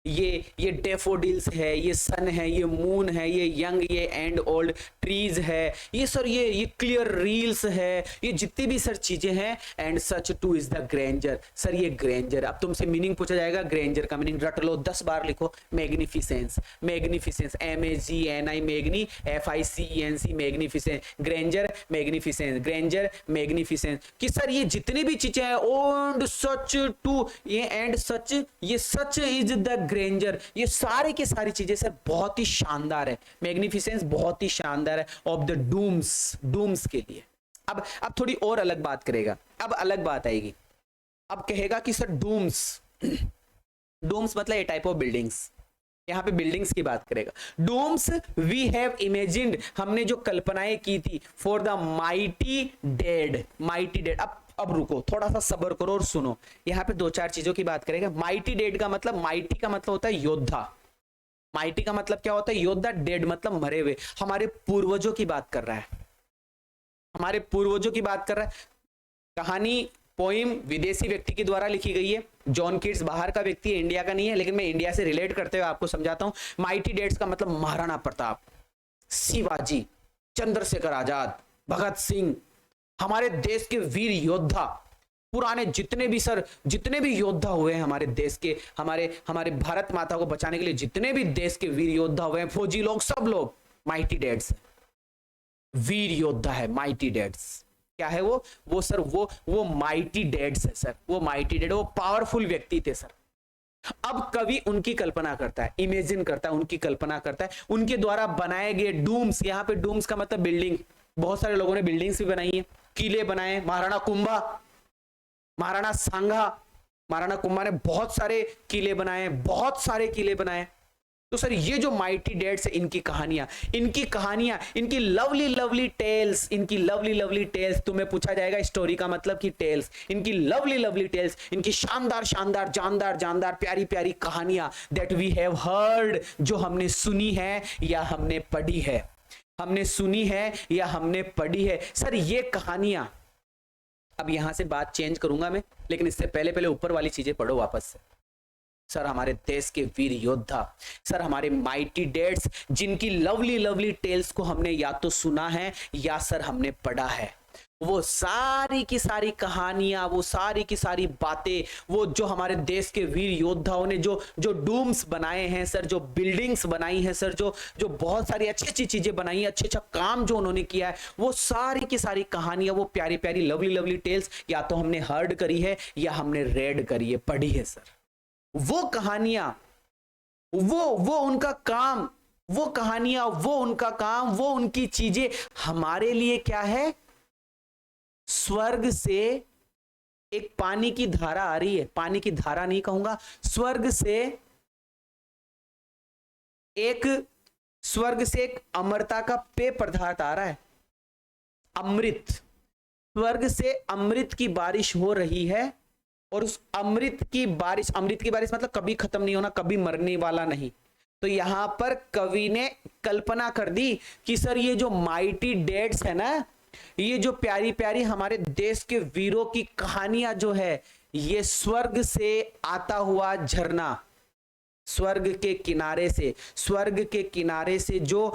ये डेफोडिल्स है, ये सन है, ये मून है, ये यंग, ये एंड ओल्ड ट्रीज है, ये सर ये क्लियर रील्स है, ये जितनी भी सर चीजें हैं, and such two is the Granger, sir ये ग्रेंजर। अब तुमसे मीनिंग पूछा जाएगा, ग्रेंजर का मीनिंग रट लो, 10 बार लिखो, magnificence, MAGNI, मैग्नी, FICENC, magnificence, Granger magnificence, कि सर ये जितनी भी चीजें हैं, एंड सच टू, ये एंड सच, ये सच इज द ग्रेंजर, ये सारी की सारी चीजें सर बहुत ही शानदार है, मैग्निफिसेंस बहुत ही शानदार है ऑफ द डूम्स के लिए। अब थोड़ी और अलग बात करेगा, अब अलग बात आएगी, अब कहेगा कि सर डूम्स मतलब ए टाइप ऑफ बिल्डिंग्स, यहां पे बिल्डिंग्स की बात करेगा। डूम्स वी हैव इमेजिन्ड, हमने जो कल्पनाएं की थी, फॉर द माइटी डेड। अब रुको, थोड़ा सा सब्र करो और सुनो, यहाँ पे 2-4 चीजों की बात करेगा। माइटी डेड का मतलब, माइटी का मतलब होता है योद्धा, माइटी का मतलब क्या होता है? योद्धा। डेड मतलब मरे हुए, हमारे पूर्वजों की बात कर रहा है, कहानी पोइम विदेशी व्यक्ति के द्वारा लिखी गई है, जॉन कीट्स बाहर का व्यक्ति है, इंडिया का नहीं है, लेकिन मैं इंडिया से रिलेट करते हुए आपको समझाता हूं। माइटी डेट्स का मतलब महाराणा प्रताप, शिवाजी, चंद्रशेखर आजाद, भगत सिंह, हमारे देश के वीर योद्धा, पुराने जितने भी योद्धा हुए हैं हमारे देश के, हमारे भारत माता को बचाने के लिए जितने भी देश के वीर योद्धा हुए हैं, फौजी लोग, सब लोग माइटी डेट्स, वीर योद्धा है माइटी डेट्स। क्या है वो सर, वो माइटी डेट्स है सर, वो माइटी डेड, वो पावरफुल व्यक्ति थे सर। अब कवि उनकी कल्पना करता है, इमेजिन करता है, उनकी कल्पना करता है, उनके द्वारा बनाए गए डूम्स, यहां पे डूम्स का मतलब बिल्डिंग, बहुत सारे लोगों ने बिल्डिंग्स भी बनाई है, किले बनाए, महाराणा कुंभा, महाराणा सांगा, महाराणा कुंभा ने बहुत सारे किले बनाए, बहुत सारे किले बनाए। तो सर ये जो माइटी डेट्स है, इनकी कहानियां, इनकी लवली लवली टेल्स, इनकी लवली लवली टेल्स, तुम्हें पूछा जाएगा स्टोरी का मतलब कि टेल्स, इनकी लवली लवली टेल्स, इनकी शानदार शानदार जानदार जानदार प्यारी प्यारी कहानियां, दैट वी हैव हर्ड, जो हमने सुनी है या हमने पढ़ी है, हमने सुनी है या हमने पढ़ी है। सर ये कहानियां, अब यहां से बात चेंज करूंगा मैं, लेकिन इससे पहले ऊपर वाली चीजें पढ़ो वापस से। सर हमारे देश के वीर योद्धा, सर हमारे माइटी डेड्स, जिनकी लवली लवली टेल्स को हमने या तो सुना है या सर हमने पढ़ा है, वो सारी की सारी कहानियां, वो सारी की सारी बातें, वो जो हमारे देश के वीर योद्धाओं ने जो डूम्स बनाए हैं सर, जो बिल्डिंग्स बनाई हैं सर, जो बहुत सारी अच्छी अच्छी चीजें बनाई हैं, अच्छे अच्छा काम जो उन्होंने किया है, वो सारी की सारी कहानियां, वो प्यारी प्यारी लवली लवली टेल्स, या तो हमने हर्ड करी है या हमने रेड करी है, पढ़ी है सर। वो कहानियां, वो उनका काम, वो कहानियां, वो उनका काम, वो उनकी चीजें हमारे लिए क्या है, स्वर्ग से एक पानी की धारा आ रही है, पानी की धारा नहीं कहूंगा, स्वर्ग से एक अमरता का पेय पदार्थ आ रहा है, अमृत, स्वर्ग से अमृत की बारिश हो रही है, और उस अमृत की बारिश मतलब कभी खत्म नहीं होना, कभी मरने वाला नहीं। तो यहां पर कवि ने कल्पना कर दी कि सर ये जो माइटी डेड्स है ना, ये जो प्यारी प्यारी हमारे देश के वीरों की कहानियां जो है, ये स्वर्ग से आता हुआ झरना, स्वर्ग के किनारे से जो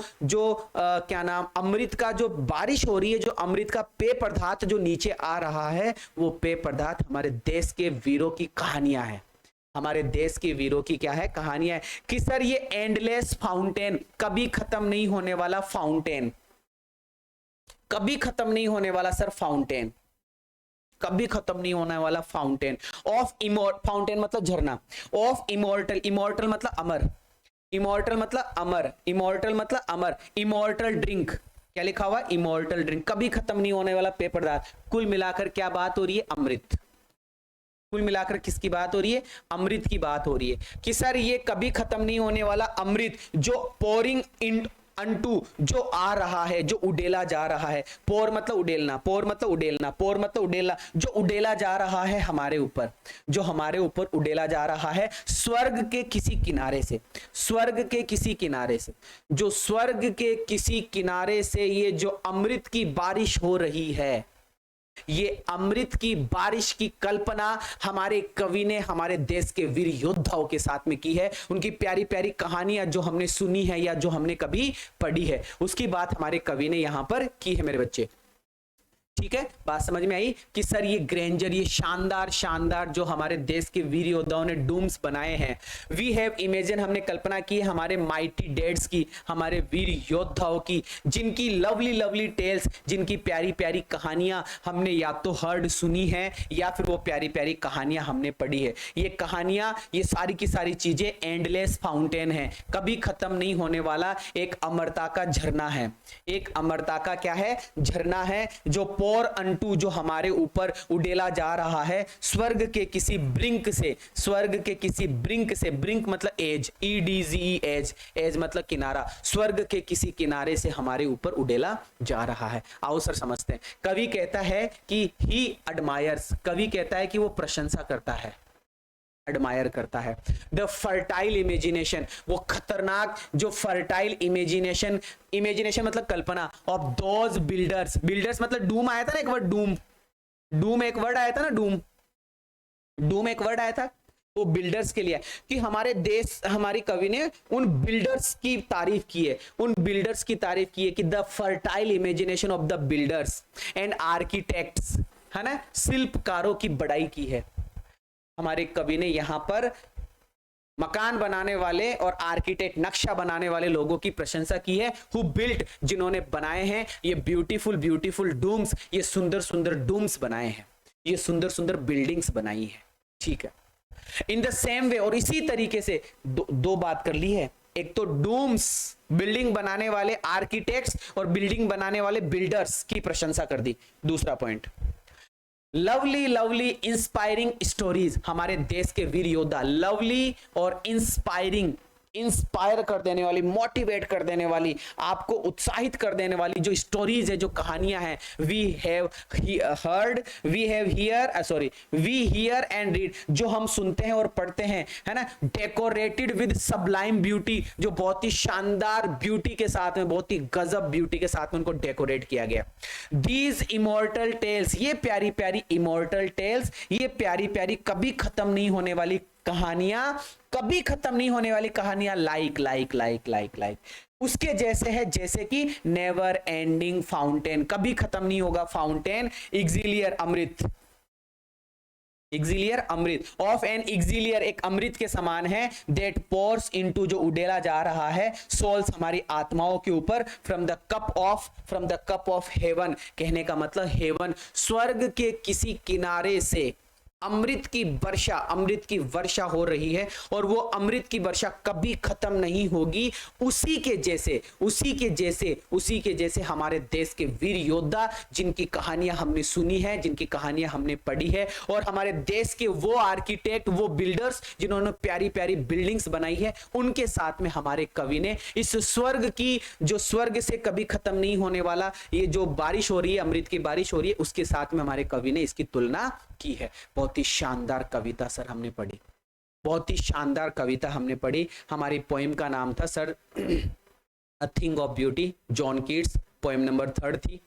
क्या नाम, अमृत का जो बारिश हो रही है, जो अमृत का पेय पदार्थ जो नीचे आ रहा है, वो पेय पदार्थ हमारे देश के वीरों की कहानियां हैं, हमारे देश के वीरों की क्या है, कहानियां है। कि सर ये एंडलेस फाउंटेन, कभी खत्म नहीं होने वाला फाउंटेन, कभी खत्म नहीं होने वाला सर फाउंटेन, कभी खत्म नहीं होने वाला फाउंटेन ऑफ फाउंटेन मतलब झरना, ऑफ इमोर्टल, इमोर्टल मतलब अमर, इमोर्टल मतलब अमर, इमोर्टल मतलब अमर, इमोर्टल ड्रिंक, क्या लिखा हुआ, इमोर्टल ड्रिंक, कभी खत्म नहीं होने वाला पेय पदार्थ। कुल मिलाकर क्या बात हो रही है, अमृत, कुल मिलाकर किसकी बात हो रही है, अमृत की बात हो रही है। कि सर ये कभी खत्म नहीं होने वाला अमृत जो पोरिंग इन अनटू, जो आ रहा है, जो उडेला जा रहा है, पोर मतलब उडेलना, पोर मतलब उडेलना, पोर मतलब उडेलना, जो उडेला जा रहा है हमारे ऊपर, जो हमारे ऊपर उडेला जा रहा है स्वर्ग के किसी किनारे से, स्वर्ग के किसी किनारे से, जो स्वर्ग के किसी किनारे से ये जो अमृत की बारिश हो रही है, ये अमृत की बारिश की कल्पना हमारे कवि ने हमारे देश के वीर योद्धाओं के साथ में की है। उनकी प्यारी प्यारी कहानियां जो हमने सुनी है या जो हमने कभी पढ़ी है, उसकी बात हमारे कवि ने यहां पर की है मेरे बच्चे। ठीक है, बात समझ में आई कि सर ये ग्रेंजर, ये शानदार शानदार जो हमारे देश के वीर योद्धाओं ने डूम्स बनाए हैं, वी हैव इमेजिन, हमने कल्पना की है हमारे माइटी डेड्स की, हमारे वीर योद्धाओं की, जिनकी लवली लवली टेल्स, जिनकी प्यारी प्यारी कहानियां हमने या तो हर्ड सुनी है या फिर वो प्यारी प्यारी कहानियां हमने पढ़ी है। ये कहानियां, ये सारी की सारी चीजें एंडलेस फाउंटेन है, कभी खत्म नहीं होने वाला एक अमरता का झरना है, एक अमरता का क्या है, झरना है, जो पोर अनटू, जो हमारे ऊपर उडेला जा रहा है स्वर्ग के किसी ब्रिंक से, स्वर्ग के किसी ब्रिंक से, ब्रिंक मतलब एज, EDGE एज, एज मतलब किनारा, स्वर्ग के किसी किनारे से हमारे ऊपर उडेला जा रहा है। आओ सर समझते हैं। कवि कहता है कि ही एडमायर्स, कवि कहता है कि वो प्रशंसा करता है, एडमायर करता है। द फर्टाइल इमेजिनेशन, वो खतरनाक जो फर्टाइल इमेजिनेशन, इमेजिनेशन मतलब कल्पना, ऑफ दोज बिल्डर्स, बिल्डर्स मतलब डूम आया था ना एक वर्ड, डूम, डूम एक वर्ड आया था ना, डूम, डूम एक वर्ड आया था, वो बिल्डर्स के लिए कि हमारे देश, हमारी कवि ने उन बिल्डर्स की तारीफ की है, उन बिल्डर्स की तारीफ की है कि the fertile imagination of the builders and architects, है ना, शिल्पकारों की बड़ाई की है। हमारे कवि ने यहां पर मकान बनाने वाले और आर्किटेक्ट, नक्शा बनाने वाले लोगों की प्रशंसा की है, हु बिल्ट, जिन्होंने बनाए हैं ये ब्यूटीफुल ब्यूटीफुल डूम्स, ये सुंदर सुंदर डूम्स बनाए हैं, ये सुंदर सुंदर बिल्डिंग्स बनाई है। ठीक है, इन द सेम वे, और इसी तरीके से दो बात कर ली है, एक तो डूम्स, बिल्डिंग बनाने वाले आर्किटेक्ट्स, और बिल्डिंग बनाने वाले बिल्डर्स की प्रशंसा कर दी। दूसरा point, lovely lovely inspiring stories, हमारे देश के वीर योद्धा, लवली और इंस्पायरिंग, इंस्पायर कर देने वाली, मोटिवेट कर देने वाली, आपको उत्साहित कर देने वाली जो स्टोरीज है, जो कहानियां हैं, we have heard, we have hear, sorry, we hear and read, जो हम सुनते हैं और पढ़ते हैं, है ना, डेकोरेटेड विद सबलाइम ब्यूटी, जो बहुत ही शानदार ब्यूटी के साथ में, बहुत ही गजब ब्यूटी के साथ में उनको डेकोरेट किया गया। दीज इमोर्टल टेल्स, ये प्यारी प्यारी इमोर्टल टेल्स, ये प्यारी प्यारी कभी खत्म नहीं होने वाली कहानियां, कभी खत्म नहीं होने वाली कहानियां, like like like like like, उसके जैसे है, जैसे कि नेवर एंडिंग फाउंटेन, कभी खत्म नहीं होगा फाउंटेन, एक्सिलियर अमृत, एक्सिलियर अमृत, ऑफ एन एक्सिलियर, एक अमृत के समान है, दैट पोर्स इनटू, जो उडेला जा रहा है, सोल्स, हमारी आत्माओं के ऊपर, from the cup of haven, कहने का मतलब हेवन, स्वर्ग के किसी किनारे से अमृत की वर्षा हो रही है, और वो अमृत की वर्षा कभी खत्म नहीं होगी। उसी के जैसे हमारे देश के वीर योद्धा, जिनकी कहानियां हमने सुनी है, जिनकी कहानियां हमने पढ़ी है, और हमारे देश के वो आर्किटेक्ट, वो बिल्डर्स, जिन्होंने प्यारी प्यारी बिल्डिंग्स बनाई है, उनके साथ में हमारे कवि ने इस स्वर्ग की, जो स्वर्ग से कभी खत्म नहीं होने वाला, ये जो बारिश हो रही है, अमृत की बारिश हो रही है, उसके साथ में हमारे कवि ने इसकी तुलना की है। बहुत ही शानदार कविता सर हमने पढ़ी, बहुत ही शानदार कविता हमने पढ़ी। हमारी पोएम का नाम था sir a thing of beauty, John Keats, poem number 3 थी।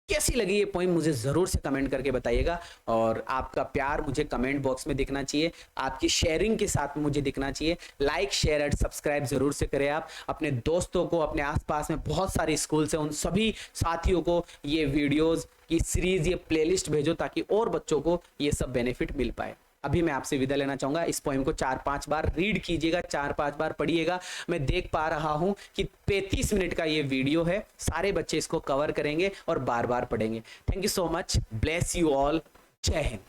कैसी लगी ये पोएम मुझे जरूर से कमेंट करके बताइएगा, और आपका प्यार मुझे कमेंट बॉक्स में दिखना चाहिए, आपकी शेयरिंग के साथ मुझे दिखना चाहिए। लाइक शेयर एंड सब्सक्राइब जरूर से करें आप, अपने दोस्तों को, अपने आसपास में बहुत सारे स्कूल से, उन सभी साथियों को ये वीडियोस की सीरीज, ये प्लेलिस्ट भेजो, ताकि और बच्चों को ये सब बेनिफिट मिल पाए। अभी मैं आपसे विदा लेना चाहूंगा। इस पोएम को 4-5 बार रीड कीजिएगा, 4-5 बार पढ़िएगा। मैं देख पा रहा हूं कि 35 मिनट का ये वीडियो है, सारे बच्चे इसको कवर करेंगे और बार बार पढ़ेंगे। Thank you so much, bless you all, जय हिंद।